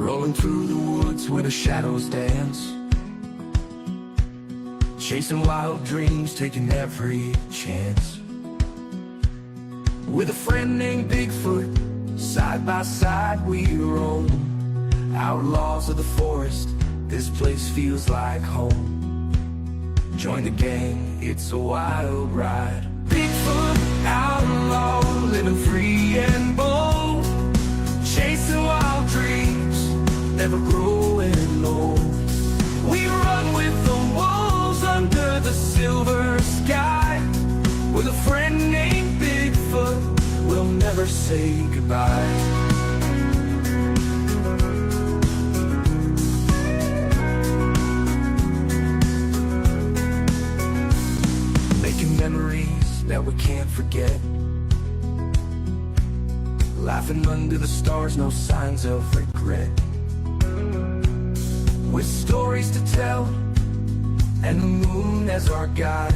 rolling through the woods where the shadows dance, chasing wild dreams, taking every chance. With a friend named Bigfoot, side by side we roam, outlaws of the forest, this place feels like home. Join the gang, it's a wild ride. Bigfoot Outlaw, living free and bold, chasing wild dreams, never growing old. We run with the wolves under the silver sky. With a friend named Bigfoot, we'll never say goodbye. Memories that we can't forget, laughing under the stars, no signs of regret. With stories to tell and the moon as our guide.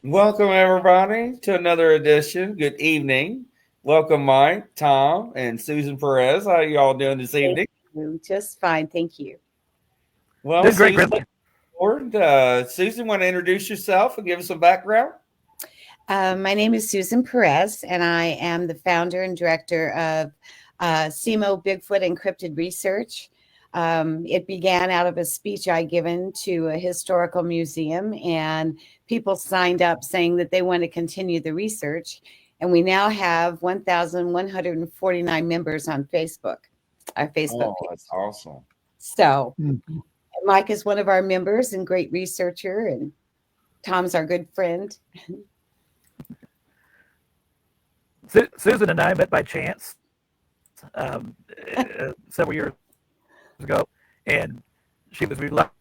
Welcome, everybody, to another edition. Good evening. Welcome, Mike, Tom, and Susan Perez. How are you all doing this evening? Just fine, thank you. Well, Doing great, Grizzly. Susan, want to introduce yourself and give us some background? My name is Susan Perez, and I am the founder and director of CMO Bigfoot Encrypted Research. It began out of a speech I given to a historical museum, and people signed up saying that they want to continue the research. And we now have 1,149 members on Facebook, our Facebook page. That's awesome. So Mike is one of our members and great researcher, and Tom's our good friend. Susan and I met by chance several years ago, and she was reluctant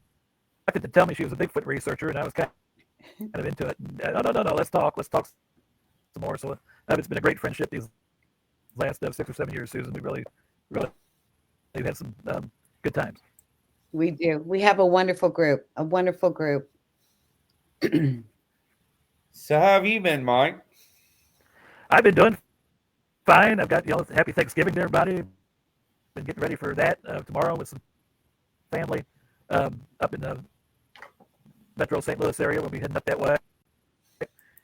to tell me she was a Bigfoot researcher, and I was kind of into it. No, let's talk some more. So it's been a great friendship these last 6 or 7 years, Susan. We really had some good times. We do. We have a wonderful group. So how have you been, Mike? I've been doing fine. I've got happy Thanksgiving to everybody. Been getting ready for that tomorrow with some family up in the Metro St. Louis area. We'll be heading up that way.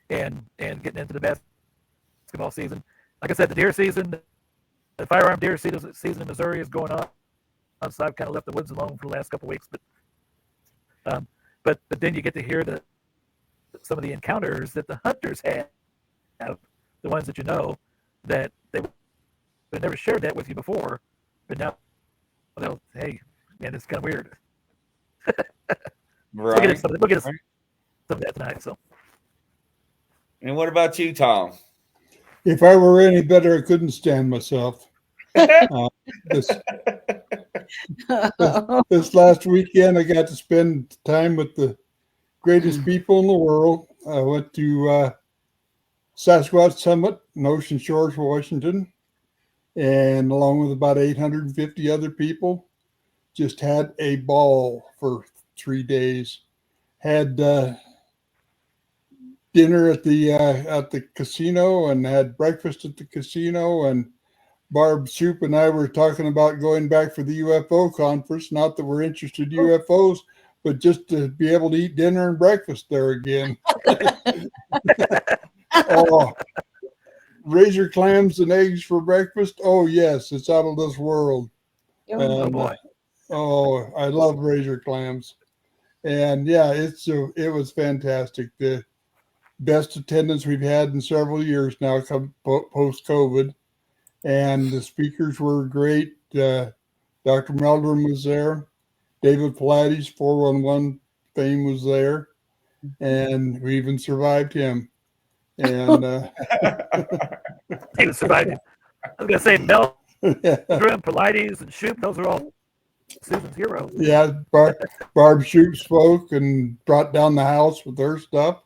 and getting into the basketball season. Like I said, the deer season, the firearm deer season in Missouri is going on. So I've kind of left the woods alone for the last couple of weeks. But then you get to hear some of the encounters that the hunters have, the ones that you know that they never shared that with you before, but now they'll, hey, man, it's kind of weird. Right. So we'll get some of that tonight. So. And what about you, Tom? If I were any better, I couldn't stand myself. This last weekend, I got to spend time with the greatest people in the world. I went to Sasquatch Summit in Ocean Shores, Washington, and along with about 850 other people, just had a ball for 3 days. Had dinner at the casino and had breakfast at the casino, and Barb Soup and I were talking about going back for the UFO conference. Not that we're interested in UFOs, but just to be able to eat dinner and breakfast there again. Oh, razor clams and eggs for breakfast. Oh yes, it's out of this world. Oh boy. Oh, I love razor clams. And yeah, it was fantastic. The best attendance we've had in several years now, post COVID. And the speakers were great. Dr. Meldrum was there. David Pilates, 411 fame, was there. And we even survived him. And He survived it. I was going to say Meldrum, Pilates, and Shoop, those are all Susan's heroes. Yeah, Barb Shoop spoke and brought down the house with her stuff,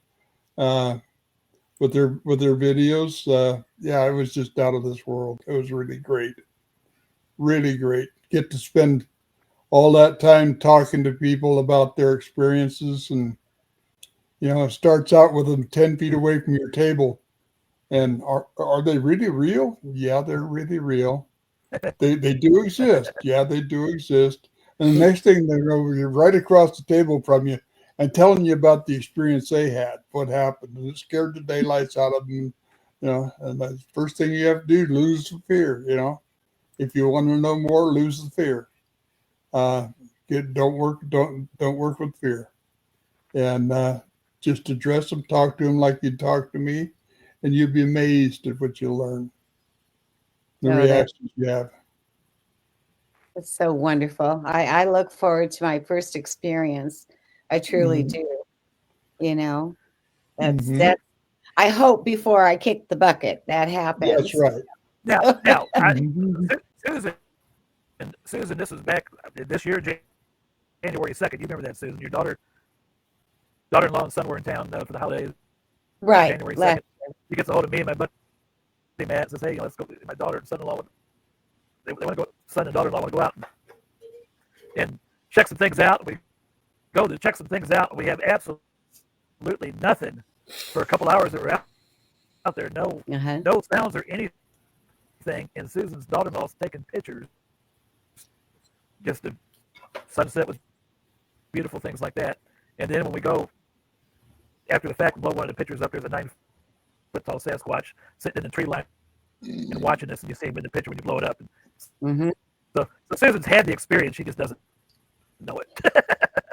with their videos. Yeah, it was just out of this world. It was really great. Really great. Get to spend all that time talking to people about their experiences. And, it starts out with them 10 feet away from your table. And are they really real? Yeah, they're really real. They do exist. Yeah, they do exist. And the next thing they know, you're right across the table from you and telling you about the experience they had, what happened. And it scared the daylights out of them. And the first thing you have to do, lose the fear. If you want to know more, lose the fear. Don't work with fear. And just address them, talk to them like you'd talk to me, and you'd be amazed at what you learn. The reactions you have. It's so wonderful. I look forward to my first experience. I truly do. That's I hope before I kick the bucket that happens. That's right. Now, Susan, this was back this year, January 2nd. You remember that, Susan? Your daughter-in-law and son were in town for the holidays. Right. January 2nd. He gets a hold of me and my buddy Matt and says, hey, let's go. My daughter and son-in-law, they want to go, son and daughter-in-law want to go out and check some things out. We go to check some things out. We have absolutely nothing for a couple hours that we're out there. No sounds or anything. And Susan's daughter-in-law's taking pictures. Just the sunset with beautiful things like that. And then when we go after the fact, we blow one of the pictures up. There's a 9-foot tall Sasquatch sitting in the tree line and watching this, and you see him in the picture when you blow it up. So Susan's had the experience. She just doesn't know it.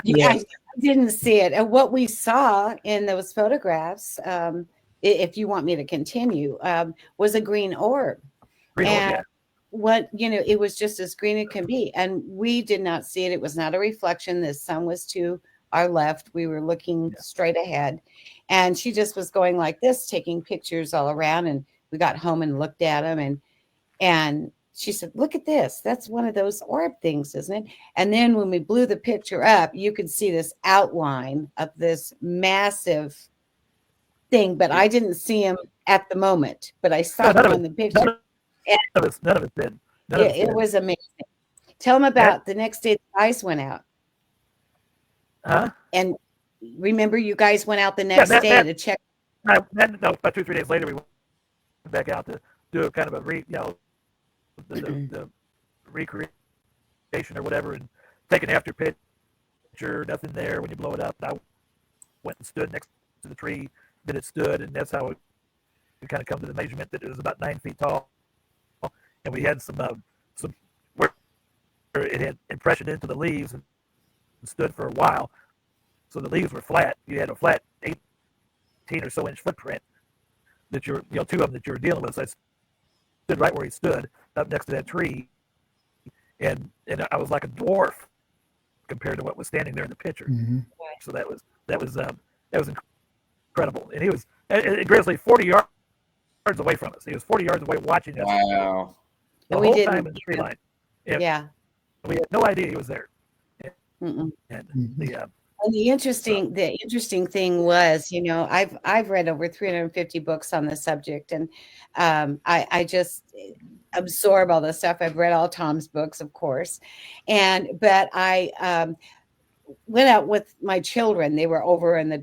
Yeah, I didn't see it. And what we saw in those photographs, if you want me to continue, was a green orb. It was just as green as it can be. And we did not see it. It was not a reflection. The sun was to our left. We were looking straight ahead. And she just was going like this, taking pictures all around. And we got home and looked at them. And she said, look at this. That's one of those orb things, isn't it? And then when we blew the picture up, you could see this outline of this massive thing. But I didn't see him at the moment. But I saw him in the picture. None of it did. It was amazing. Tell them about the next day the guys went out. Huh? And remember, you guys went out the next day to check. No, about 2 or 3 days later, we went back out to do a kind of the recreation or whatever, and take an after picture. Nothing there when you blow it up. I went and stood next to the tree that it stood, and that's how we kind of come to the measurement that it was about 9 feet tall. And we had some where it had impression into the leaves and stood for a while. So the leaves were flat. You had a flat 18 or so inch footprint that two of them that you were dealing with. So I stood right where he stood, up next to that tree, and I was like a dwarf compared to what was standing there in the picture. Mm-hmm. So that was incredible. And he was Grizzly 40 yards away from us. He was 40 yards away watching us. Wow. The And we whole didn't. time in the tree line. Yeah. We had no idea he was there. Mm-mm. And Mm-hmm. And the interesting thing was, I've read over 350 books on the subject, and I just absorb all the stuff. I've read all Tom's books, of course, but I went out with my children. They were over in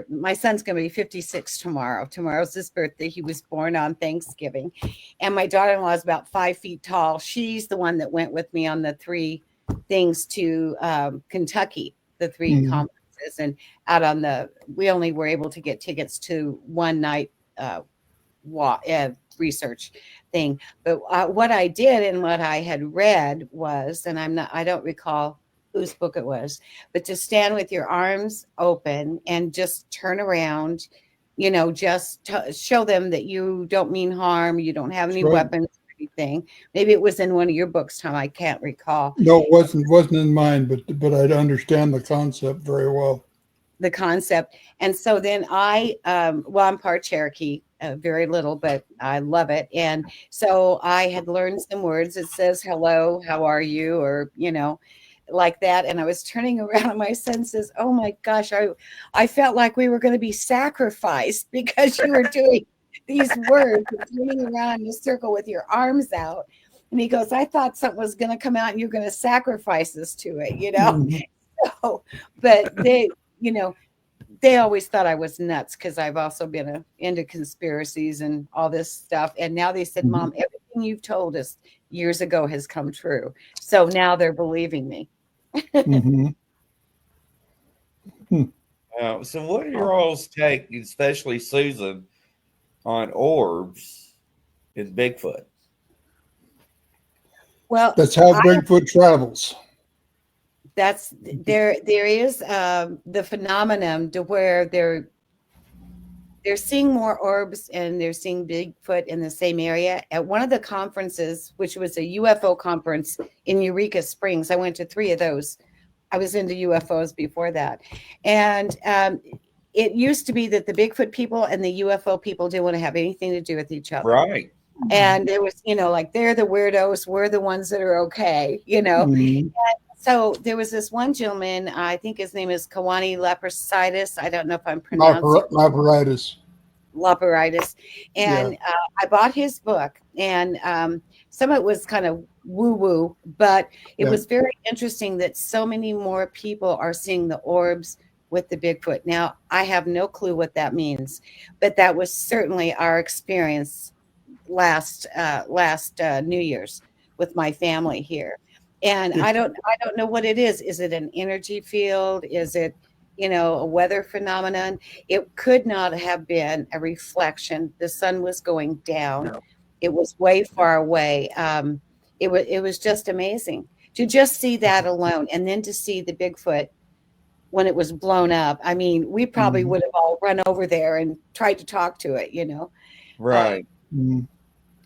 my son's going to be 56 tomorrow. Tomorrow's his birthday. He was born on Thanksgiving, and my daughter-in-law is about 5 feet tall. She's the one that went with me on the 3 things to Kentucky. The 3 Mhm. conferences, and we only were able to get tickets to one night research thing. But what I did and what I had read was, and I don't recall whose book it was, but to stand with your arms open and just turn around, just show them that you don't mean harm, you don't have any That's right. weapons or anything. Maybe it was in one of your books, Tom. I can't recall. No, it wasn't in mine, but I understand the concept very well. The concept. And so then I'm part Cherokee, very little, but I love it. And so I had learned some words. It says, hello, how are you? Or, like that. And I was turning around and my son says, oh my gosh, I felt like we were going to be sacrificed because you were doing these words, turning around in a circle with your arms out. And he goes, I thought something was going to come out and you're going to sacrifice us to it, Mhm. So, but they always thought I was nuts because I've also been into conspiracies and all this stuff. And now they said, Mom, everything you've told us years ago has come true. So now they're believing me. Mhm. So what are your all's take, especially Susan, on orbs and Bigfoot? Well, That's how Bigfoot travels. there is the phenomenon to where they're seeing more orbs and they're seeing Bigfoot in the same area. At one of the conferences, which was a UFO conference in Eureka Springs, I went to 3 of those. I was into UFOs before that. And it used to be that the Bigfoot people and the UFO people didn't want to have anything to do with each other. Right. And there was, like they're the weirdos, we're the ones that are okay, Mhm. So there was this one gentleman, I think his name is Kawani Leprositis. I don't know if I'm pronouncing Laparitis. Laparitis. And I bought his book, and some of it was kind of woo-woo, but it was very interesting that so many more people are seeing the orbs with the Bigfoot. Now, I have no clue what that means, but that was certainly our experience last New Year's with my family here. And I don't know what it is. Is it an energy field? Is it, a weather phenomenon? It could not have been a reflection. The sun was going down. No. It was way far away. It was just amazing to just see that alone, and then to see the Bigfoot when it was blown up. I mean, we probably would have all run over there and tried to talk to it, Right. Mhm.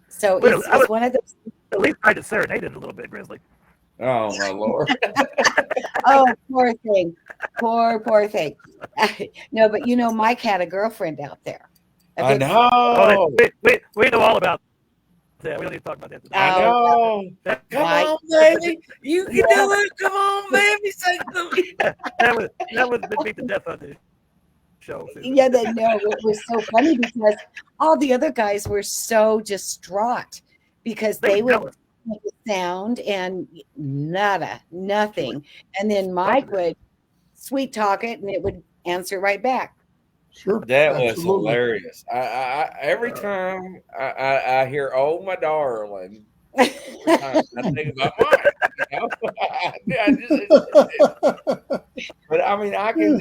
So Well, it's one of those. At least tried to serenade it a little bit, Grizzly. Oh my Lord. Oh, poor thing. Poor thing. No, but Mike had a girlfriend out there. I Bigfoot. Oh, know. we know all about that. We don't need to talk about that today. I know. Come Mike. on, baby. You can do it. Come on, baby. Say something. that was been beat to death on this show. Susan. Yeah, it was so funny because all the other guys were so distraught because they were would make a sound and nothing. And then Mike would sweet talk it and it would answer right back. Sure. That was Absolutely. hilarious. I every time I hear "Oh my darling," every time I think about mine. I just, But I mean, I can,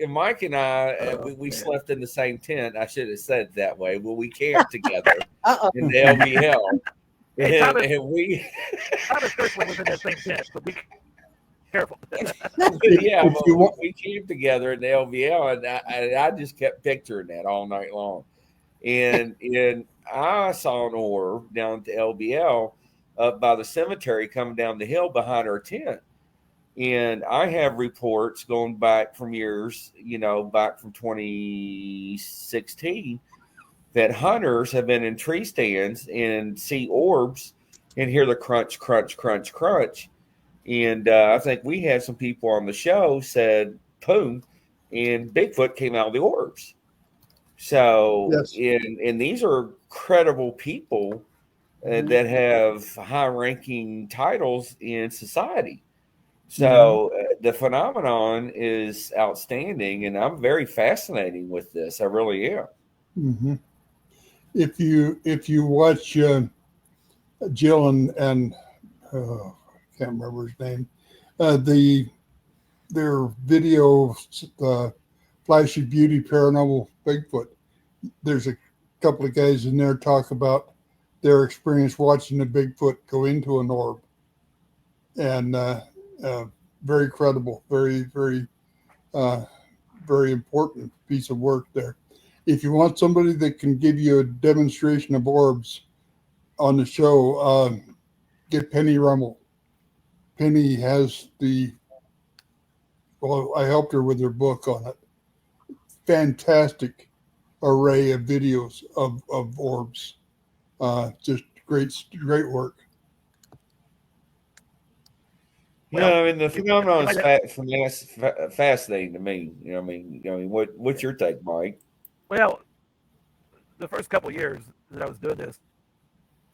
Mike and I, we slept in the same tent. I should have said it that way. Well, we camped together Uh-oh. in the LBL, Hey, Thomas, and we, Thomas Kirkland was in that same tent, but be careful. yeah, If you want, we camped together in the LBL, and I just kept picturing that all night long. And I saw an orb down at the LBL up by the cemetery coming down the hill behind our tent. And I have reports going back from years, back from 2016, that hunters have been in tree stands and see orbs and hear the crunch, crunch, crunch, crunch. And I think we had some people on the show said, boom, and Bigfoot came out of the orbs. So, yes. and these are credible people that have high ranking titles in society. So the phenomenon is outstanding, and I'm very fascinating with this. I really am. Mm-hmm. If you watch Jill and I can't remember his name, their video, Flashy Beauty Paranormal Bigfoot. There's a couple of guys in there talk about their experience watching the Bigfoot go into an orb, and very credible, very very important piece of work there. If you want somebody that can give you a demonstration of orbs on the show, get Penny Rummel. Penny has I helped her with her book on it. Fantastic array of videos of orbs. Just great work. Well, I mean, the phenomenon might is fascinating to me. What's your take, Mike? well, the first couple of years that I was doing this,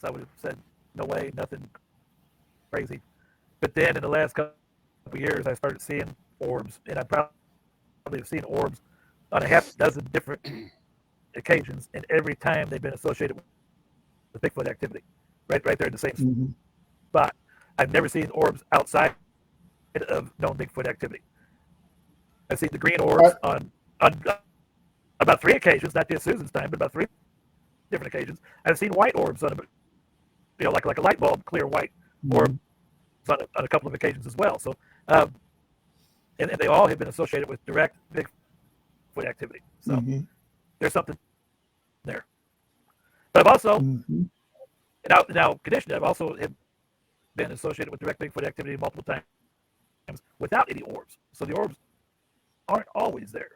I would have said, no way, nothing crazy. But then in the last couple of years, I started seeing orbs, and I probably have seen orbs on a half dozen different occasions, and every time they've been associated with Bigfoot activity, right there in the same spot. I've never seen orbs outside of known Bigfoot activity. I've seen the green orbs on about 3 occasions, not just Susan's time, but about 3 different occasions. I've seen white orbs on like a light bulb, clear white orb on a couple of occasions as well. So, and they all have been associated with direct Bigfoot activity. So there's something there. But I've also now conditioned. I've also have been associated with direct Bigfoot activity multiple times without any orbs. So the orbs aren't always there.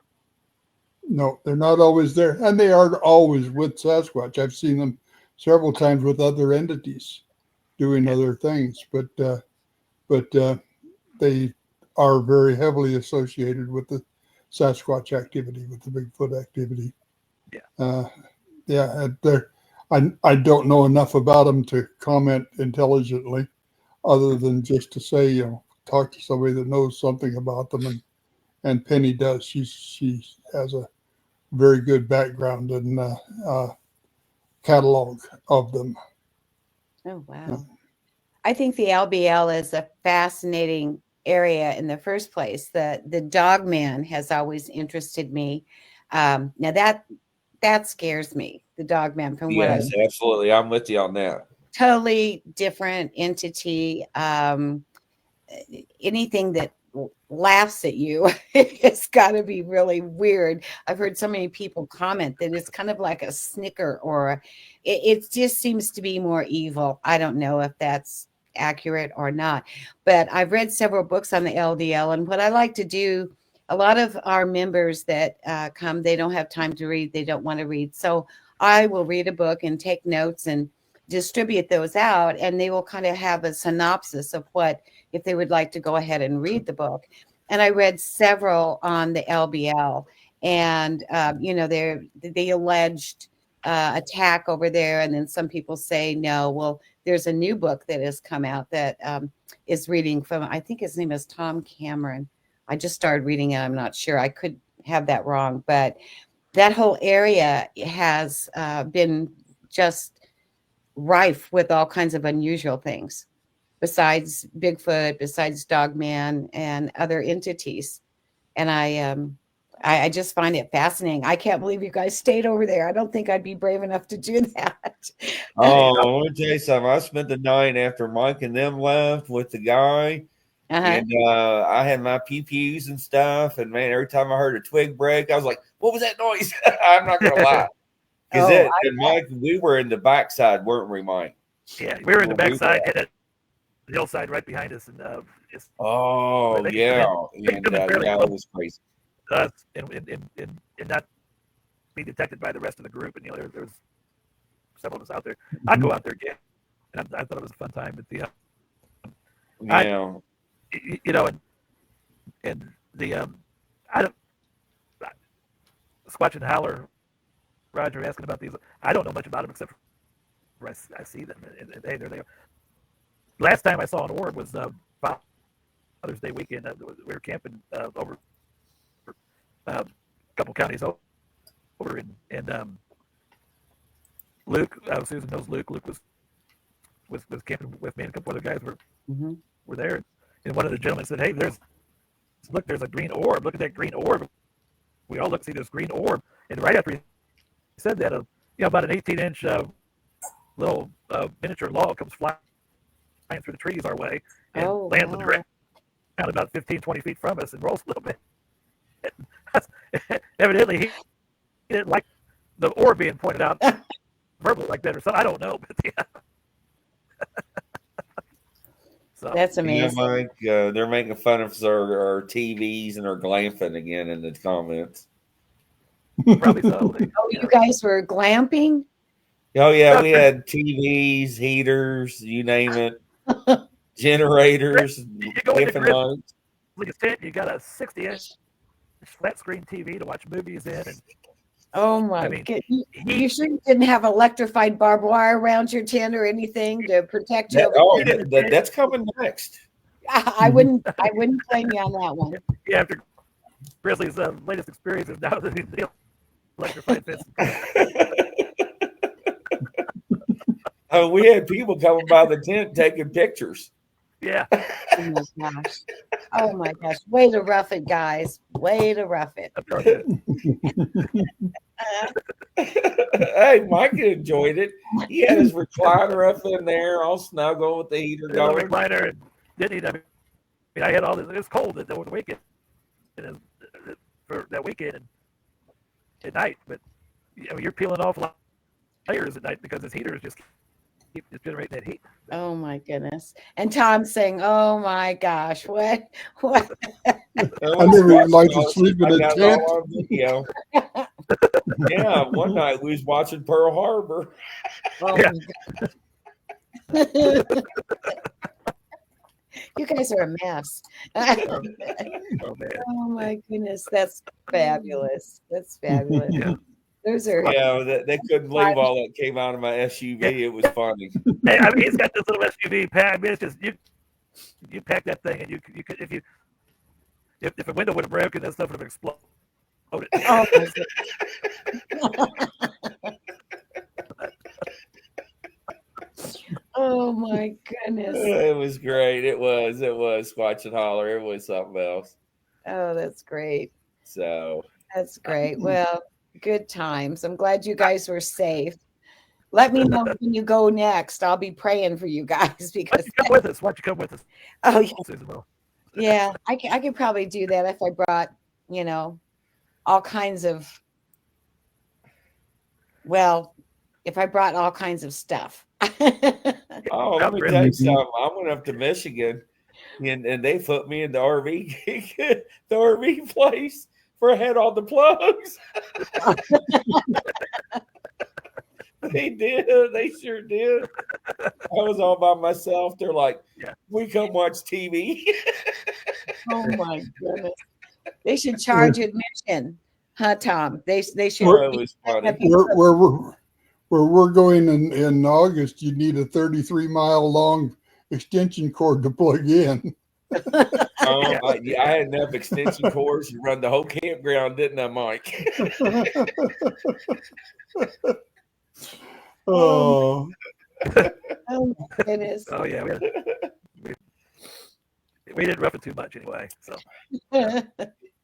No, they're not always there, and they aren't always with Sasquatch. I've seen them several times with other entities doing other things, but they are very heavily associated with the Sasquatch activity, with the Bigfoot activity. I don't know enough about them to comment intelligently, other than just to say, talk to somebody that knows something about them, and Penny does. She has a very good background and catalog of them. Oh, wow. I think the LBL is a fascinating area in the first place. The dog man has always interested me. Now that scares me, the dog man, from what Yes, absolutely. I'm with you on that. Totally different entity. Anything that laughs at you, it's got to be really weird. I've heard so many people comment that it's kind of like a snicker, or it just seems to be more evil. I don't know if that's accurate or not, but I've read several books on the LDL, and what I like to do, a lot of our members that come, they don't have time to read, they don't want to read, so I will read a book and take notes and distribute those out, and they will kind of have a synopsis of what, if they would like to go ahead and read the book. And I read several on the LBL, and the alleged attack over there, and then some people say no. Well, there's a new book that has come out that is reading from, I think his name is Tom Cameron. I just started reading it. I'm not sure. I could have that wrong, but that whole area has been just rife with all kinds of unusual things. besides Bigfoot, besides Dogman, and other entities. And I just find it fascinating. I can't believe you guys stayed over there. I don't think I'd be brave enough to do that. Oh, let me tell you something. I spent the night after Mike and them left with the guy, and I had my pew-pews and stuff. And man, every time I heard a twig break, I was like, "What was that noise?" I'm not gonna lie, because and Mike, we were in the backside, weren't we, Mike? Yeah, we were in the backside, and the hillside right behind us, and just yeah, and yeah, it was crazy. And not be detected by the rest of the group. And there was several of us out there. I'd go out there again, and I thought it was a fun time. But the and the I don't Squatch and Howler, Roger asking about these. I don't know much about them except for I see them, and hey, there they are. Last time I saw an orb was Father's Day weekend. We were camping over a couple counties over, and Luke, Susan knows Luke. Luke was camping with me, and a couple other guys were there. And one of the gentlemen said, "Hey, there's a green orb. Look at that green orb." We all look, see this green orb, and right after he said that, about an 18-inch little miniature log comes flying through the trees our way and lands on the ground about 15, 20 feet from us and rolls a little bit. Evidently, he didn't like the orb being pointed out verbally like that or something. I don't know, but yeah. So that's amazing. Yeah, Mike, they're making fun of our TVs and our glamping again in the comments. Probably so. You guys were glamping? Oh yeah, we had TVs, heaters, you name it, generators, different lights. You got a 60-inch flat screen TV to watch movies in, and oh my God! You sure you didn't have electrified barbed wire around your tent or anything to protect you? That's coming next. I wouldn't blame you on that one. Yeah, after Grizzly's latest experiences, now the electrified fence. We had people coming by the tent taking pictures. Yeah. Oh my gosh. Way to rough it, guys. Way to rough it. Hey, Mike enjoyed it. He had his recliner up in there, all snuggle with the heater going. Recliner, and didn't he? I mean, I had all this. It was cold over the weekend, for that weekend and at night. But you're peeling off layers at night because this heater is just keep generating that heat. Oh my goodness! And Tom's saying, "Oh my gosh, what?" I never even liked to sleep in a tent. Yeah, one night we was watching Pearl Harbor. Oh you guys are a mess. Oh my goodness, that's fabulous. That's fabulous. Yeah. Those are they couldn't believe all that came out of my SUV. It was funny. Hey, I mean, he's got this little SUV pack. I mean, it's just you pack that thing, and you could if a window would have broken, that stuff would have exploded. Oh my oh my goodness. It was great. It was Squatch and Holler. It was something else. Oh, that's great. So that's great. Well, good times. I'm glad you guys were safe. Let me know when you go next. I'll be praying for you guys because why don't you come with us? Oh yeah. Yeah, I could probably do that if I brought, all kinds of if I brought all kinds of stuff. Oh, let me tell you something. I went up to Michigan and they put me in the RV place where I had all the plugs. They did. They sure did. I was all by myself. They're like, we come watch TV. Oh my goodness. They should charge admission, huh, Tom? They should. It was funny. Where we're going in August, you need a 33-mile long extension cord to plug in. I had enough extension cords to run the whole campground, didn't I, Mike? Oh. Oh my goodness. Oh yeah. we didn't rough it too much anyway. So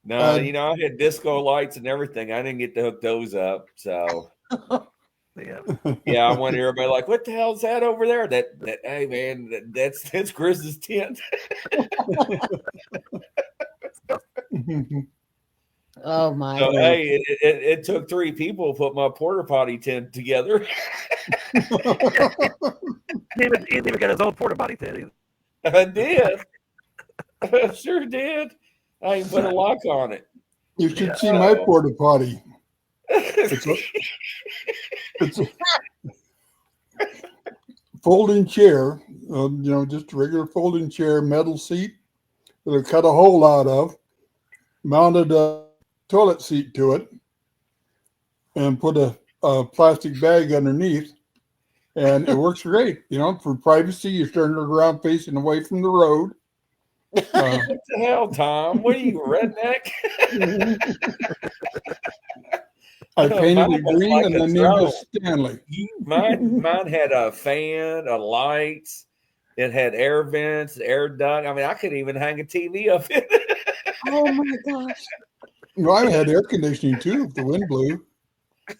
No, Uh, I had disco lights and everything. I didn't get to hook those up. So yeah, yeah, I want everybody like, what the hell's that over there? That hey man, that's Chris's tent. Oh my. So hey, it took 3 people to put my porta potty tent together. he didn't even get his own porta potty tent either. I did. I sure did. I even put a lock on it. You should Yeah. see my porta potty. It's a folding chair, just a regular folding chair, metal seat that I cut a hole out of, mounted a toilet seat to it, and put a plastic bag underneath. And it works great. For privacy, you turn it around facing away from the road. What the hell, Tom? What are you, redneck? I painted Mine it was green like and a then named throne. it Stanley. Mine had a fan, a lights. It had air vents, air duct. I mean, I could even hang a TV up in it. Oh my gosh. I had air conditioning too if the wind blew.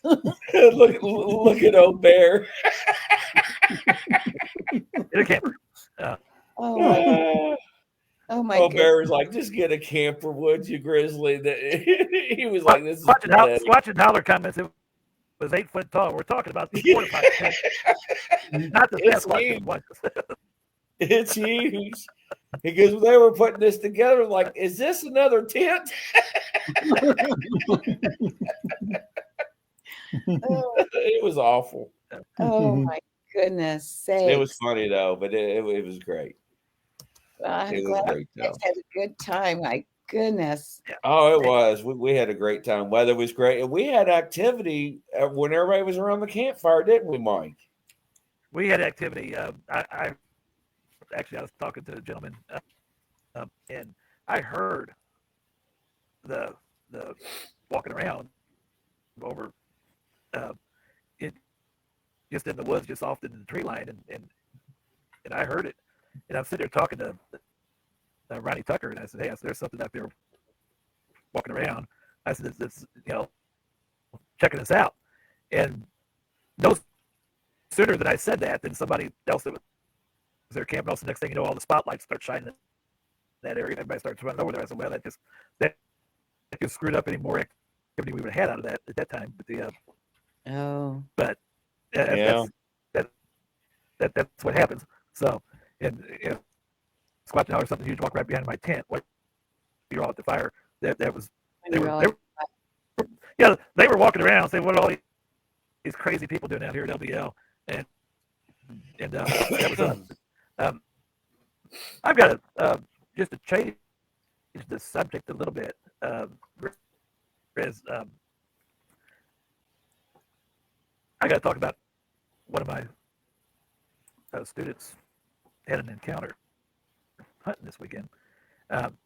look at old bear. In a camper. Oh my. Oh my Old goodness. bear was like, just get a camper, would you, Grizzly? He was like, this is pathetic. Squatch and Howler comments. It was 8 foot tall. We're talking about these porta potty tents, not the It's Sasquatch. huge. It's huge. Because they were putting this together, like, is this another tent? It was awful. Oh my goodness sakes. It was funny though, but it was great. I'm It was glad great you though. guys had a good time. My goodness. Oh, it was. We had a great time. Weather was great, and we had activity when everybody was around the campfire, didn't we, Mike? We had activity. I was talking to a gentleman, and I heard the walking around over it just in the woods, just off in the tree line, and I heard it, and I'm sitting there talking to Ronnie Tucker, and I said, "Hey, there's something out there walking around." I said, "It's checking this out," and no sooner than I said that, than somebody else that was there camping else. The next thing you know, all the spotlights start shining in that area, and everybody starts running over there. I said, "Well, that just screwed up any more activity we would have had out of that at that time." But Yeah. that's what happens. So, and Squatch Now or something huge walk right behind my tent while you're all at the fire. That was they were walking around saying, "What are all these crazy people doing out here at LBL?" And that was us. I've got just to change the subject a little bit. I got to talk about one of my students had an encounter hunting this weekend, and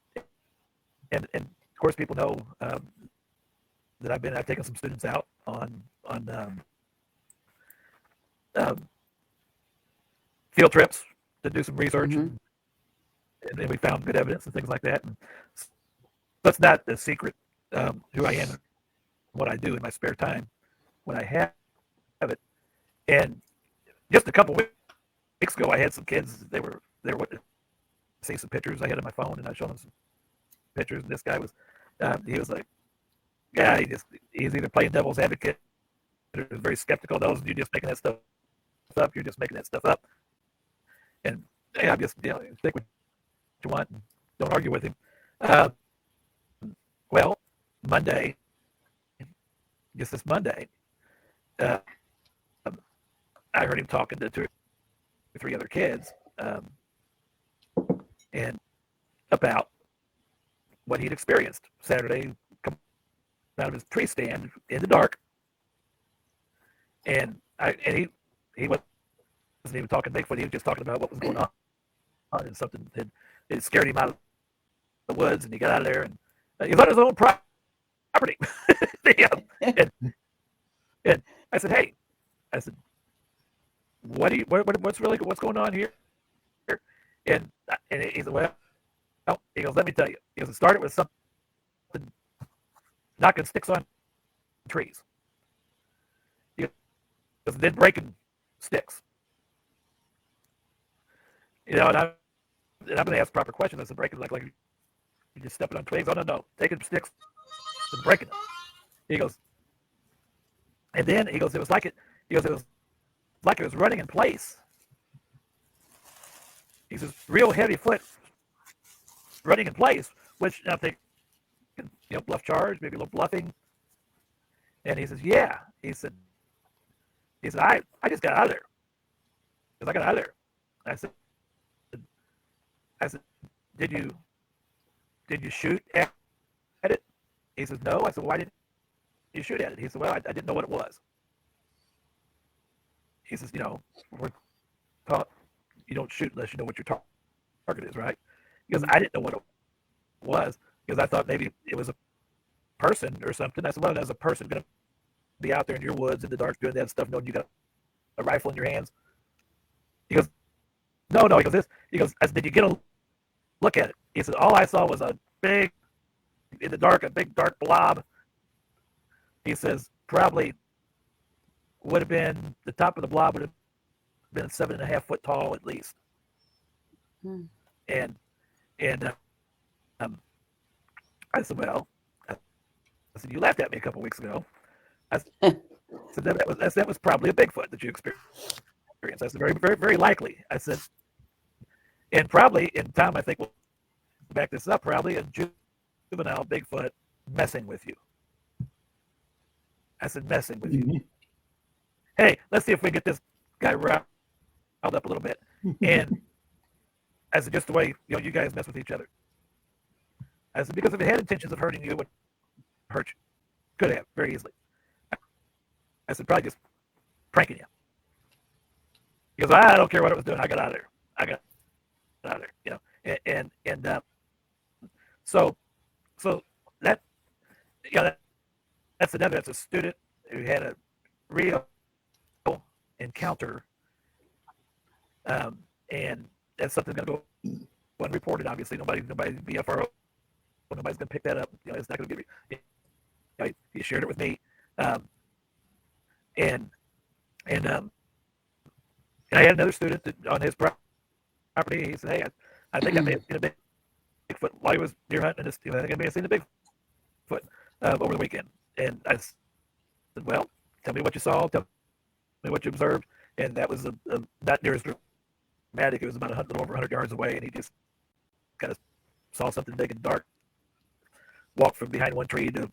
of course people know that I've taken some students out on field trips to do some research, and we found good evidence and things like that. And that's not the secret who I am and what I do in my spare time when I have it. And just a couple weeks ago, I had some kids. They were seeing some pictures I had on my phone, and I showed them some pictures. And this guy was he was like, yeah, he's either playing devil's advocate or very skeptical of those. You're just making that stuff up. You're just making that stuff up. And hey, I'm just think what you want and don't argue with him. Well, Monday, just this Monday, I heard him talking to 2 or 3 other kids, and about what he'd experienced Saturday, coming out of his tree stand in the dark, and he wasn't even talking Bigfoot. He was just talking about what was going on, and something it scared him out of the woods, and he got out of there, and he was on his own property. And I said, "Hey," I said, what's going on here? And he said, "Well, he goes, let me tell you. He goes, it started with something knocking sticks on trees. He goes, then breaking sticks. And I'm going to ask proper questions. I said, breaking like you just stepping on twigs. Oh, no. Taking sticks and breaking them. He goes, and then he goes, it was like it was running in place. He says, real heavy foot running in place, which I'm thinking, bluff charge, maybe a little bluffing. And he says, yeah. He said, I just got out of there. Because I got out of there. I said, did you shoot at it? He says, no. I said, why didn't you shoot at it? He said, well, I didn't know what it was. He says, we're taught you don't shoot unless you know what your target is, right? Because I didn't know what it was, because I thought maybe it was a person or something. I said, well, there's a person going to be out there in your woods in the dark doing that stuff, knowing you got a rifle in your hands. He goes, no. He goes, I said, did you get a look at it? He said, all I saw was a big dark blob. He says, probably would have been, the top of the blob would have been 7.5 foot tall at least. And I said, well, you laughed at me a couple weeks ago. I said, that was probably a Bigfoot that you experienced. I said, very, very, very likely. I said, and probably in time, I think we'll back this up, probably a juvenile Bigfoot messing with you. I said, messing with you. Hey, let's see if we get this guy riled up a little bit. And I said, just the way you guys mess with each other. I said, because if it had intentions of hurting you, it would hurt you. Could have, very easily. I said, probably just pranking you. He goes, I don't care what it was doing. I got out of there. So that, that's a student who had a real encounter, and that's something going to go unreported. Obviously, nobody's BFRO, nobody's going to pick that up. It's not going to get. He shared it with me, and I had another student that on his property. He said, "Hey, I think I may have seen a Bigfoot while he was deer hunting. I think I may have seen a Bigfoot over the weekend." And I said, "Well, tell me what you saw. Tell me what you observed." And that was not near as dramatic. It was about a little over 100 yards away, and he just kind of saw something big and dark. Walked from behind one tree to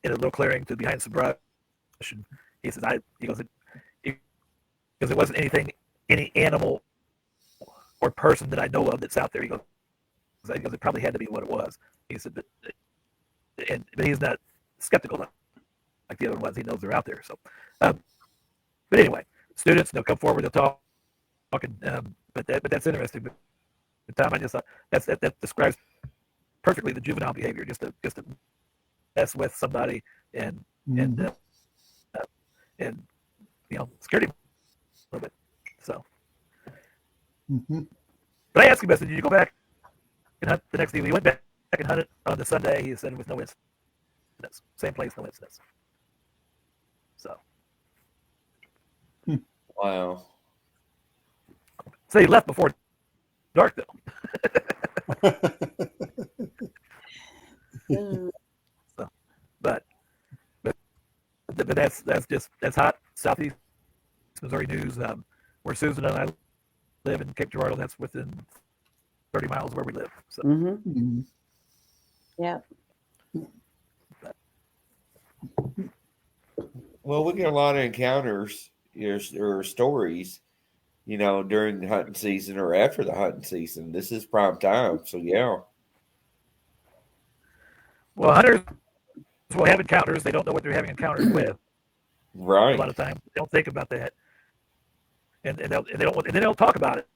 in a little clearing to behind some brush. And he says, because it wasn't any animal or person that I know of that's out there. He goes, it probably had to be what it was. He said, but he's not skeptical like the other ones. He knows they're out there. So, but anyway, students, they'll come forward, they'll talk, and but that's interesting. But the time I just thought that describes perfectly the juvenile behavior, just to mess with somebody and scared him a little bit. So, but I asked him, I said, did you go back and hunt the next day? He went back and hunted on the Sunday. He said, with no incidents. Same place, no incidents. So. Wow. So he left before dark, though. So, but that's hot Southeast Missouri news. Where Susan and I live in Cape Girardeau, that's within 30 miles of where we live. So. Yeah. Well, we get a lot of encounters or stories, during the hunting season or after the hunting season. This is prime time, so yeah. Well, hunters will have encounters. They don't know what they're having encounters with. Right. A lot of times they don't think about that, and they don't talk about it.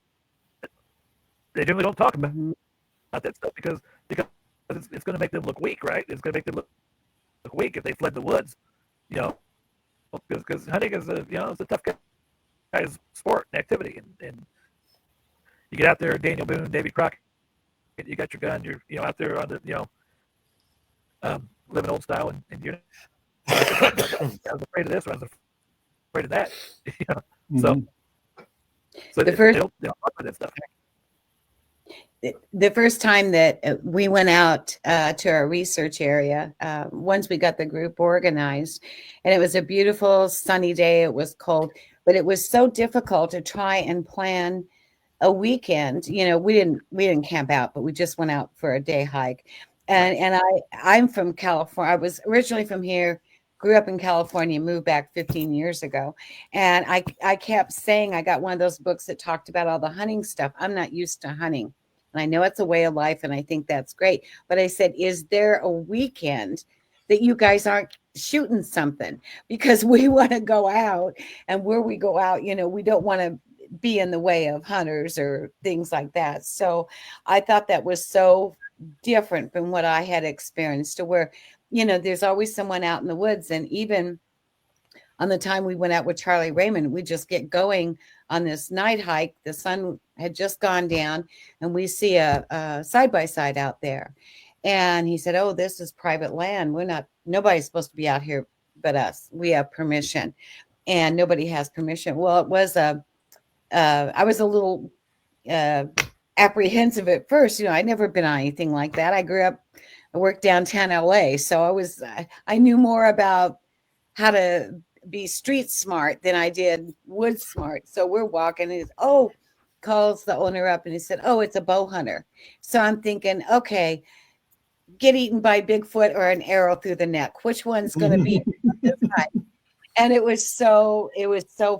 They generally don't talk about that stuff because it's going to make them look weak, right? It's going to make them look weak if they fled the woods, because hunting is it's a tough guy's sport and activity, and you get out there, Daniel Boone, Davy Crockett You got your gun. You're out there on the living old style, and you're. I was afraid of this, or I was afraid of that. Mhm. So The they first don't fuck with that stuff. the first time that we went out to our research area, once we got the group organized, and it was a beautiful sunny day. It was cold, but it was so difficult to try and plan a weekend. We didn't camp out, but we just went out for a day hike. And I'm from California. I was originally from here, grew up in California, moved back 15 years ago. And I kept saying, I got one of those books that talked about all the hunting stuff. I'm not used to hunting. And I know it's a way of life, and I think that's great. But I said, is there a weekend that you guys aren't shooting something? Because we want to go out, and where we go out, we don't want to be in the way of hunters or things like that. So I thought that was so different from what I had experienced, to where, there's always someone out in the woods. And even on the time we went out with Charlie Raymond, we just get going on this night hike. The sun had just gone down, and we see a side-by-side out there. And he said, "Oh, this is private land. Nobody's supposed to be out here but us. We have permission." And nobody has permission. Well, I was a little apprehensive at first. I'd never been on anything like that. I worked downtown LA. So I knew more about how to be street smart than I did wood smart. So we're walking, and calls the owner up, and he said, "Oh, it's a bow hunter." So I'm thinking, okay, get eaten by Bigfoot or an arrow through the neck. Which one's going to be this time? And it was so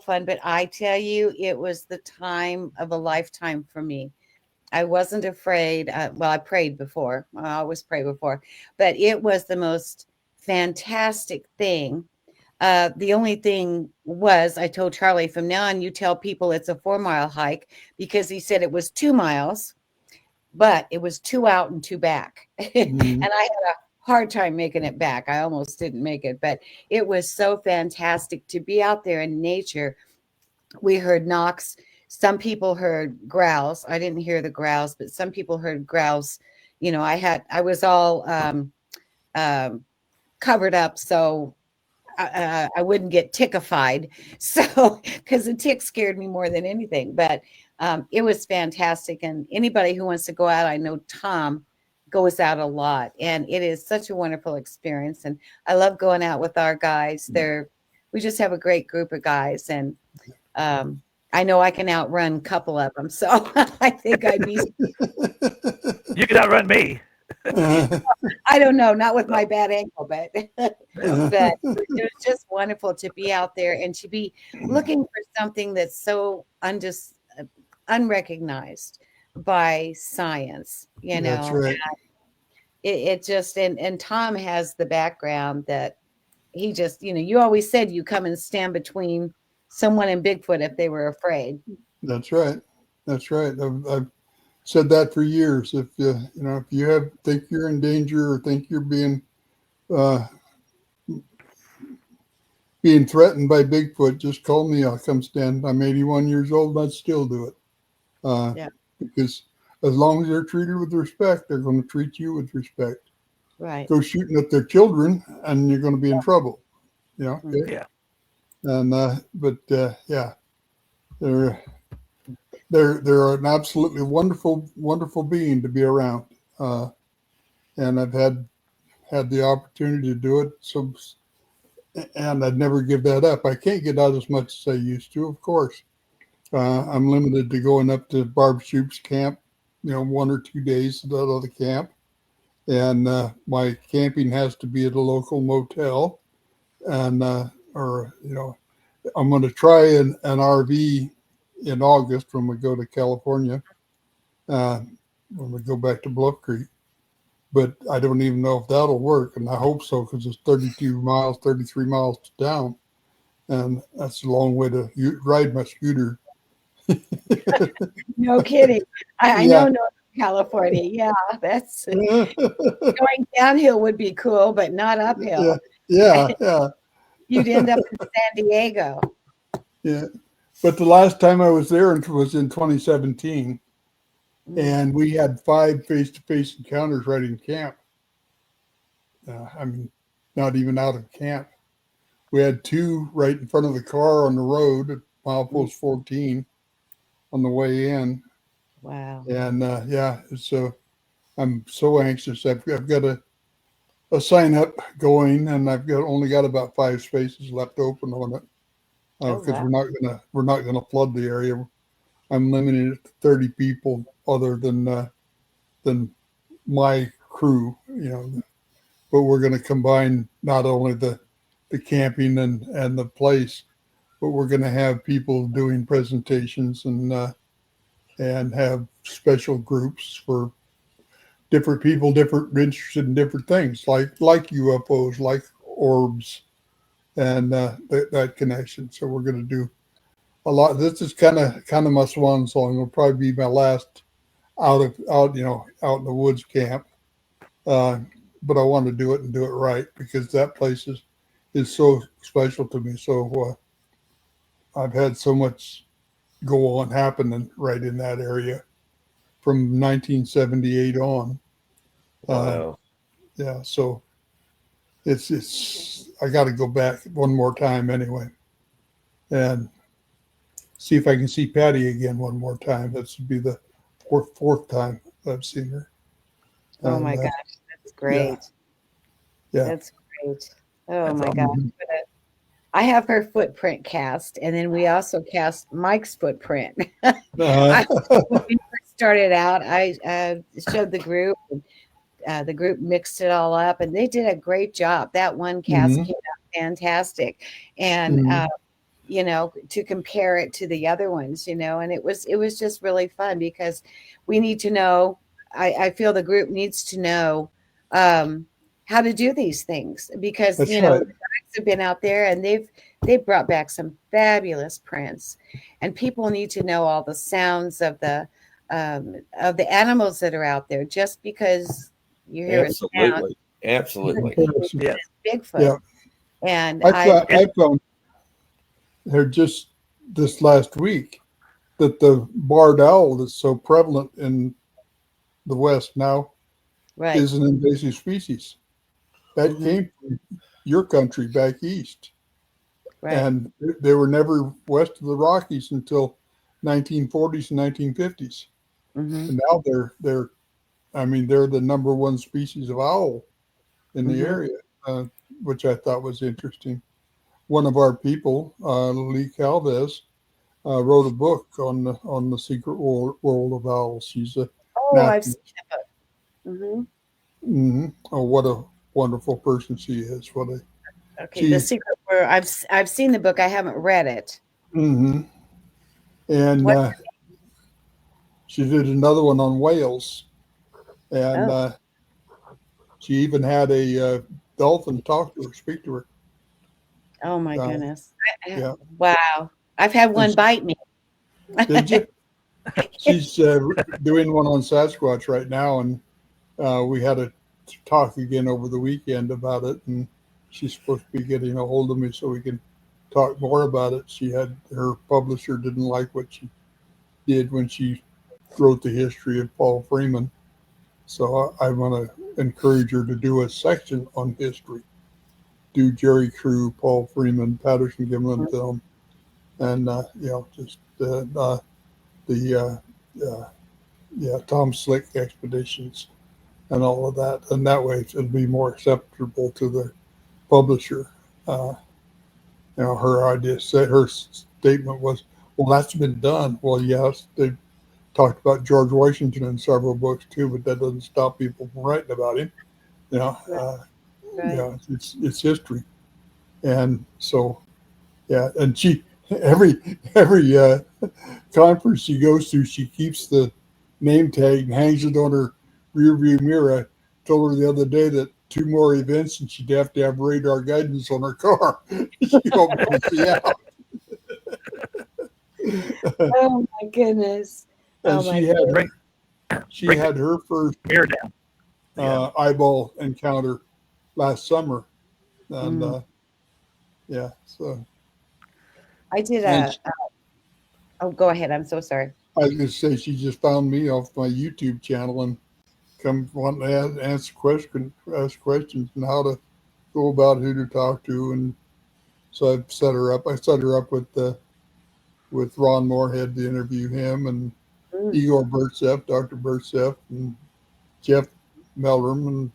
fun. But I tell you, it was the time of a lifetime for me. I wasn't afraid. Well, I prayed before. I always pray before. But it was the most fantastic thing. The only thing was, I told Charlie, from now on, you tell people it's a 4-mile hike, because he said it was 2 miles, but it was 2 out and 2 back. Mhm. And I had a hard time making it back. I almost didn't make it, but it was so fantastic to be out there in nature. We heard knocks. Some people heard growls. I didn't hear the growls, but some people heard growls. I was all covered up, so I wouldn't get tickified. So, because the tick scared me more than anything, but it was fantastic. And anybody who wants to go out, I know Tom goes out a lot, and it is such a wonderful experience. And I love going out with our guys. We just have a great group of guys, and I know I can outrun a couple of them. So I think I'd be. You can outrun me. I don't know, not with my bad ankle, but but it was just wonderful to be out there and to be looking for something that's so unrecognized by science. That's right. It just, and Tom has the background that he just, you always said you come and stand between someone and Bigfoot if they were afraid. That's right. That's right. I've said that for years. If you think you're in danger or think you're being threatened by Bigfoot, just call me. I'll come stand. I'm 81 years old. I'd still do it. Because as long as they're treated with respect, they're going to treat you with respect. Right. Go shooting at their children, and you're going to be in trouble. Okay? Yeah. And they're an absolutely wonderful being to be around, and I've had the opportunity to do it. So, and I'd never give that up. I can't get out as much as I used to, of course. I'm limited to going up to Barb Shoop's camp, 1 or 2 days out of the camp, and my camping has to be at a local motel, and I'm going to try an RV in August when we go to California, when we go back to Bluff Creek. But I don't even know if that'll work, and I hope so, because it's 33 miles down, and that's a long way to ride my scooter. No kidding. I know Northern California. Yeah, that's going downhill would be cool, but not uphill. Yeah. You'd end up in San Diego. Yeah. But the last time I was there was in 2017. And we had 5 face-to-face encounters right in camp. I mean, not even out of camp. We had 2 right in front of the car on the road at milepost 14 on the way in. Wow. And yeah, so I'm so anxious. I've got a sign up going, and I've only got about 5 spaces left open on it because wow. we're not gonna flood the area. I'm limiting it to 30 people, other than my crew, but we're going to combine not only the camping and the place, but we're going to have people doing presentations and have special groups for different people, different interested in different things, like UFOs, like orbs, and that connection. So we're going to do a lot. This is kind of my swan song. It'll probably be my last out in the woods camp. But I want to do it and do it right, because that place is so special to me. So I've had so much go on happening right in that area from 1978 on. Wow. Yeah, so it's I got to go back one more time anyway, and see if I can see Patty again one more time. This would be the fourth time I've seen her. Oh And, my gosh, that's great. Yeah. That's great. Oh That's my awesome. gosh. I have her footprint cast, and then we also cast Mike's footprint. When we first started out, I showed the group, and the group mixed it all up, and they did a great job. That one cast came out fantastic, and to compare it to the other ones, and it was just really fun, because we need to know. I feel the group needs to know how to do these things, because That's the right. guys have been out there, and they've brought back some fabulous prints, and people need to know all the sounds of the animals that are out there. Just because you're hearing sound, Absolutely. Yeah. Bigfoot. Yeah. And I found here just this last week that the barred owl that's so prevalent in the West now right. is an invasive species. That came from your country back east. Right. And they were never west of the Rockies until 1940s and 1950s. And now they're the number one species of owl in the area, which I thought was interesting. One of our people, Lee Calvez, wrote a book on the secret world of owls. She's a I've seen that book. Oh, what a wonderful person she is! The Secret World. I've seen the book. I haven't read it. And she did another one on whales, and she even had a dolphin speak to her. Oh my goodness! Yeah. Wow! I've had one bite me. Did you? She's doing one on Sasquatch right now, and we had a talk again over the weekend about it, and she's supposed to be getting a hold of me so we can talk more about it. Her publisher didn't like what she did when she wrote the history of Paul Freeman, so I want to encourage her to do a section on history. Do Jerry Crew, Paul Freeman, Patterson Gimlin film, and Tom Slick expeditions and all of that, and that way it'll be more acceptable to the publisher. Her idea, her statement was, "Well, that's been done." Well, yes, they talked about George Washington in several books too, but that doesn't stop people from writing about him. It's history, and so and she every conference she goes to, she keeps the name tag and hangs it on her rear view mirror. I told her the other day that 2 more events and she'd have to have radar guidance on her car. She won't see out. Oh my goodness! And she had her first mirror down. eyeball encounter last summer, and so I did go ahead. I'm so sorry. I was going to say she just found me off my YouTube channel and come wanting to ask questions and how to go about who to talk to, and so I set her up. I set her up with Ron Moorhead to interview him, and Igor Burtsev, Dr. Burtsev, and Jeff Melram, and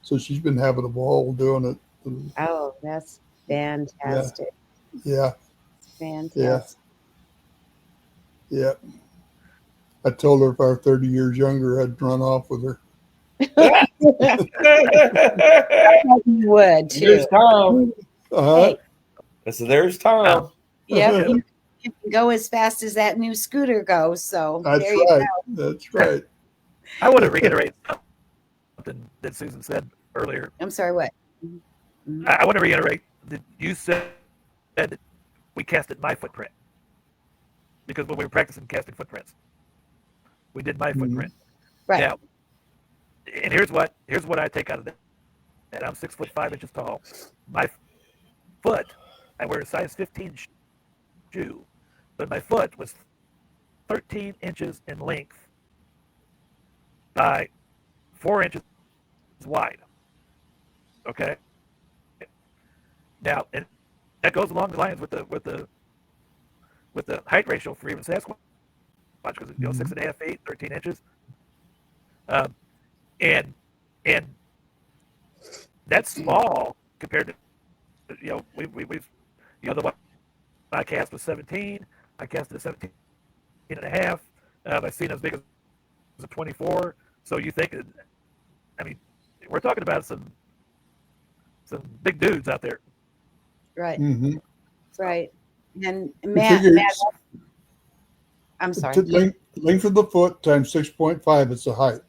so she's been having a ball doing it. And Oh, that's fantastic. yeah, Fantastic. yeah. I told her if I were 30 years younger, I'd run off with her. You would too. There's Tom. Hey, So there's Tom. yep, you can go as fast as that new scooter goes. So That's there you right. go. That's right. I want to reiterate something that Susan said earlier. I'm sorry, what? I want to reiterate that you said that we casted my footprint, because when we were practicing casting footprints, we did my footprint. Right. Now, and here's what I take out of that. And I'm 6'5" tall. My foot, I wear a size 15 shoe, but my foot was 13 inches in length by 4 inches wide. Okay. Now, and that goes along the lines with the height ratio for even Sasquatch, because 6.5 feet, 13 inches, and that's small compared to we've the one I cast was 17. I casted a 17 and a half. I've seen as big as a 24. So you think, I mean, we're talking about some big dudes out there. Right. Mm-hmm. Right. And You Matt, figure I'm sorry. length of the foot times 6.5 is the height.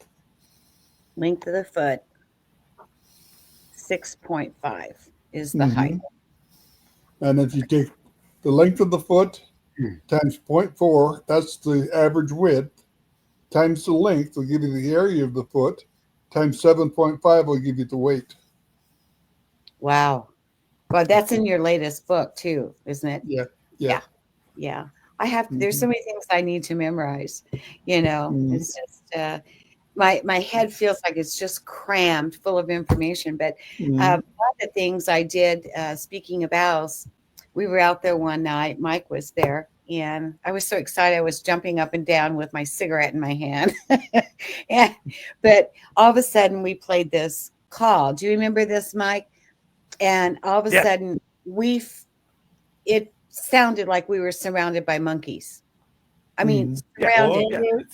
Length of the foot, 6.5 is the height. And if you take the length of the foot times 0.4, that's the average width, times the length will give you the area of the foot, times 7.5 will give you the weight. Wow. Well, that's in your latest book too, isn't it? Yeah. I have, there's so many things I need to memorize, it's just, my head feels like it's just crammed full of information. But one of the things I did, speaking of owls, we were out there one night, Mike was there, and I was so excited. I was jumping up and down with my cigarette in my hand. But all of a sudden we played this call. Do you remember this, Mike? And all of a sudden it sounded like we were surrounded by monkeys. I mean, surrounded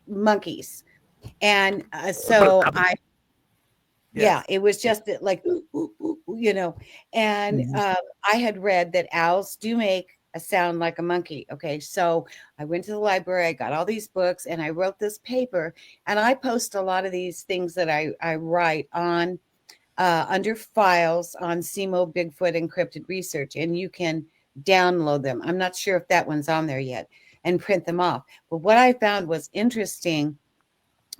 monkeys. And so it was just like, and I had read that owls do make a sound like a monkey. Okay. So I went to the library, I got all these books, and I wrote this paper, and I post a lot of these things that I write on under files on CMO Bigfoot Encrypted Research, and you can download them. I'm not sure if that one's on there yet, and print them off. But what I found was interesting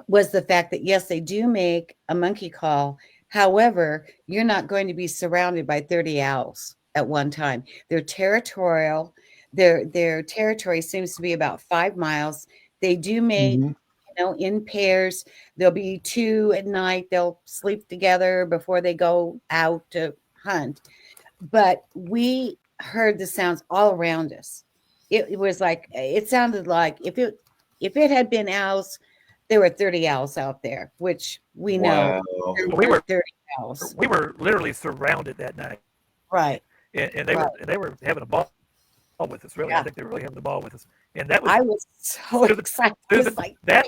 was the fact that, yes, they do make a monkey call. However, you're not going to be surrounded by 30 owls at one time. They're territorial. Their territory seems to be about 5 miles. They do make, in pairs. There'll be 2 at night. They'll sleep together before they go out to hunt. But we heard the sounds all around us. It was like, it sounded like if it had been owls, there were 30 owls out there, which we know we were 30 owls. We were literally surrounded that night. Right. And they were having a ball with us, really. Yeah. I think they were really having a ball with us. And that was, I was so excited. That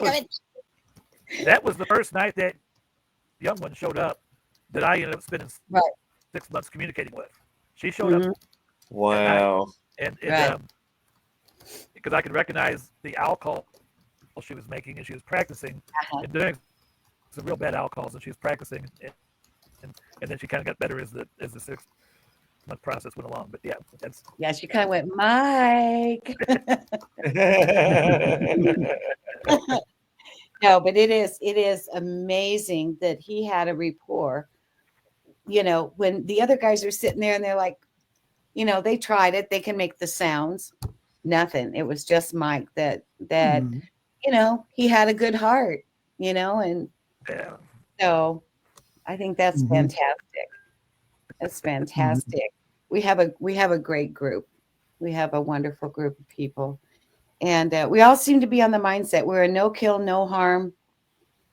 was the first night that young one showed up that I ended up spending 6 months communicating with. She showed up. Wow. And because I could recognize the owl call she was making, and she was practicing and doing some real bad owl calls, and she was practicing, and then she kind of got better as the 6-month process went along. But she kind of went, Mike. No, but it is amazing that he had a rapport. When the other guys are sitting there and they're like, they tried it, they can make the sounds, nothing. It was just Mike that Mhm. he had a good heart, and Yeah. so I think that's Mhm. fantastic. That's Mhm. fantastic. We have a great group. We have a wonderful group of people, and we all seem to be on the mindset we're a no kill, no harm.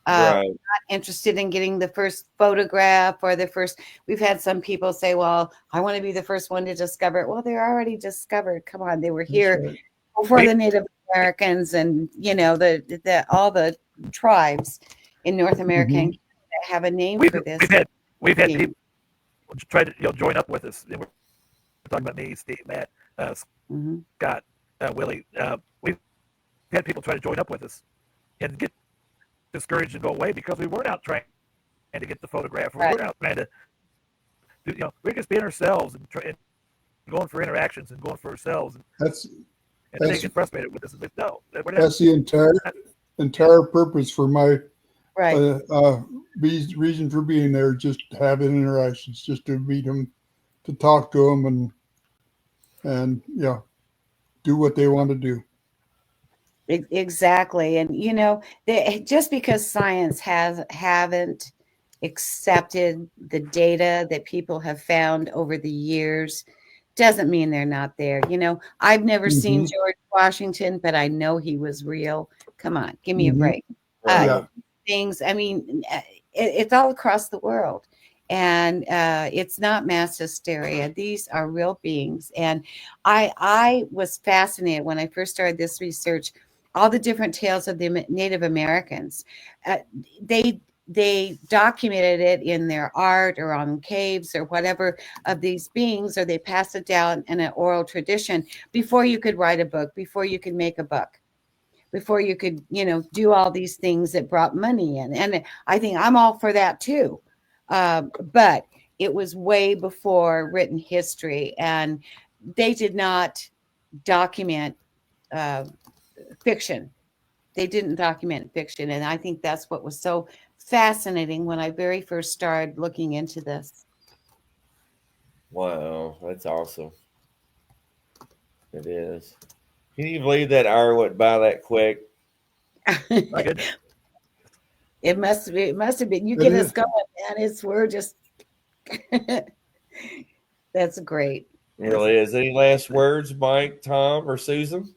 Right. Not interested in getting the first photograph or the first. We've had some people say, "Well, I want to be the first one to discover it." Well, they're already discovered. Come on, they were That's here right. before We the Native Americans and the all the tribes in North America and Mhm. Canada have a name we've for this we've had thing. people try to join up with us. And we're talking about me, Steve, Matt, Hmm. Scott, Willie. We've had people try to join up with us and get discouraged and go away because we weren't out trying to get the photograph. We Right. weren't out trying to do, we're just being ourselves and going for interactions and going for ourselves. That's And then they that's get frustrated with us. It's like, no, we're not. that's the entire purpose for my Right. reason for being there. Just having interactions, just to meet them, to talk to them, and yeah, do what they want to do. Exactly. And just because science haven't accepted the data that people have found over the years doesn't mean they're not there. I've never seen Hmm. George Washington, but I know he was real. Come on, give me a Hmm. break. Right. Yeah. Things, I mean, it's all across the world. And it's not mass hysteria. These are real beings. And I was fascinated when I first started this research, all the different tales of the Native Americans. Uh, they documented it in their art or on caves or whatever of these beings, or they passed it down in an oral tradition before you could write a book, before you could make a book, before you could, do all these things that brought money in. And I think I'm all for that too. But it was way before written history, and they did not document uh, fiction. They didn't document fiction. And I think that's what was so fascinating when I very first started looking into this. Wow, that's awesome. It is. Can you believe that hour went by that quick? My goodness. It must have been. You It get us is. going, man. We're just that's great. It really is. Any last words, Mike, Tom, or Susan?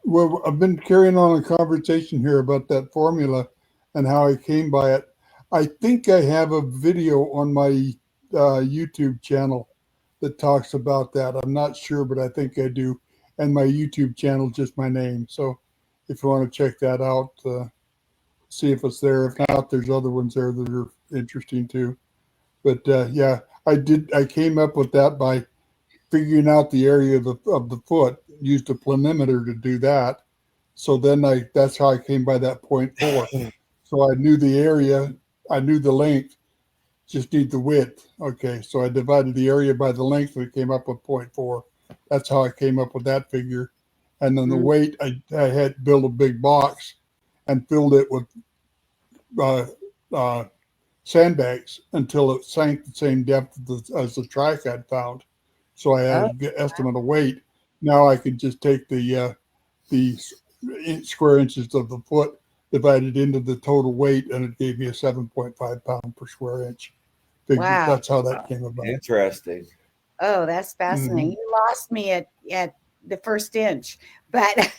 Well, I've been carrying on a conversation here about that formula and how I came by it. I think I have a video on my YouTube channel that talks about that. I'm not sure, but I think I do. And my YouTube channel, just my name. So if you want to check that out, see if it's there. If not, there's other ones there that are interesting too. But yeah, I did. I came up with that by figuring out the area of the foot. Used a planimeter to do that. So then that's how I came by that 0.4. So I knew the area, I knew the length, just need the width. Okay, so I divided the area by the length and it came up with 0.4. That's how I came up with that figure. And then the Mhm. weight, I had built a big box and filled it with uh, uh, sandbags until it sank the same depth as the track I'd found. So I had Oh, a good estimate of weight. Now I could just take the square inches of the foot divided into the total weight, and it gave me a 7.5 pound per square inch figure. wow. That's how that came about. Interesting. Oh, that's fascinating. Hmm. You lost me at the first inch, but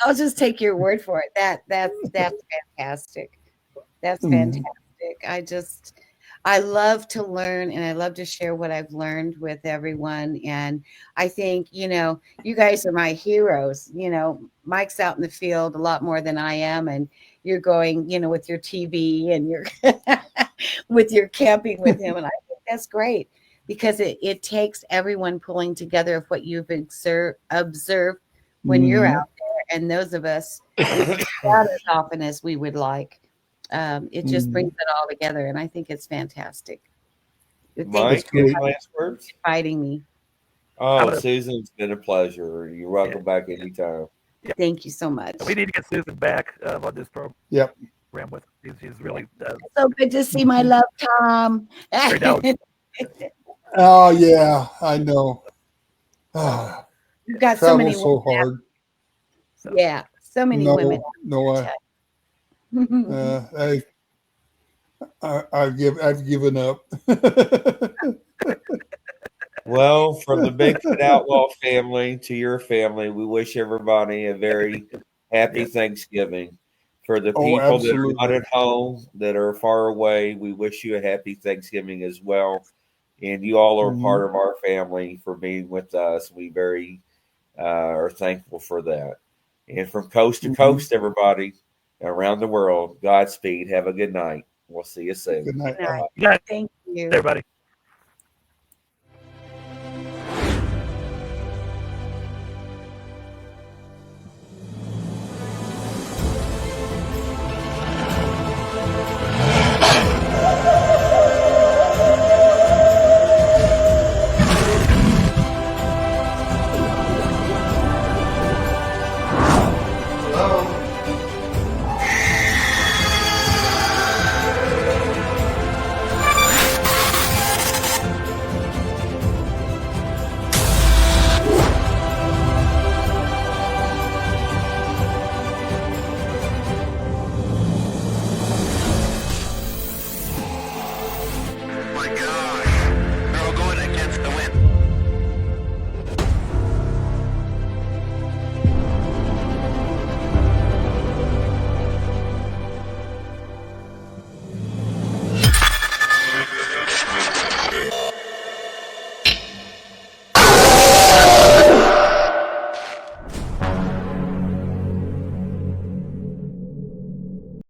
I'll just take your word for it. That's fantastic. That's Mhm. fantastic. I love to learn and I love to share what I've learned with everyone. And I think, you guys are my heroes. Mike's out in the field a lot more than I am. And you're going, with your TV and your with your camping with him. And I think that's great because it takes everyone pulling together of what you've observed when you're Mhm. out there. And those of us, we can't go out as often as we would like. It just brings Mhm. it all together, and I think it's fantastic. Thank you That's Mike, for any great. last words? inviting me. I Oh, would have, Susan, it's been a pleasure. You're yeah, welcome back anytime. yeah. Thank you so We much. need to get Susan back on this Yep. program with. She's really So good to see my love, Tom. very down. Oh yeah, I know. You've got so Travel many so women. hard. So, Yeah, so many women. No, I've given up. Well, from the Bigfoot Outlaw family to your family, we wish everybody a very happy yes. Thanksgiving. For the Oh, people that are not absolutely. at home, that are far away, we wish you a happy Thanksgiving as well. And you all are part Mhm. of our family for being with us. We very are thankful for that. And from coast to Mhm. coast, everybody around the world, Godspeed. Have a good night. We'll see you soon. Good night. Good night. Bye bye. Good night, Thank you. everybody.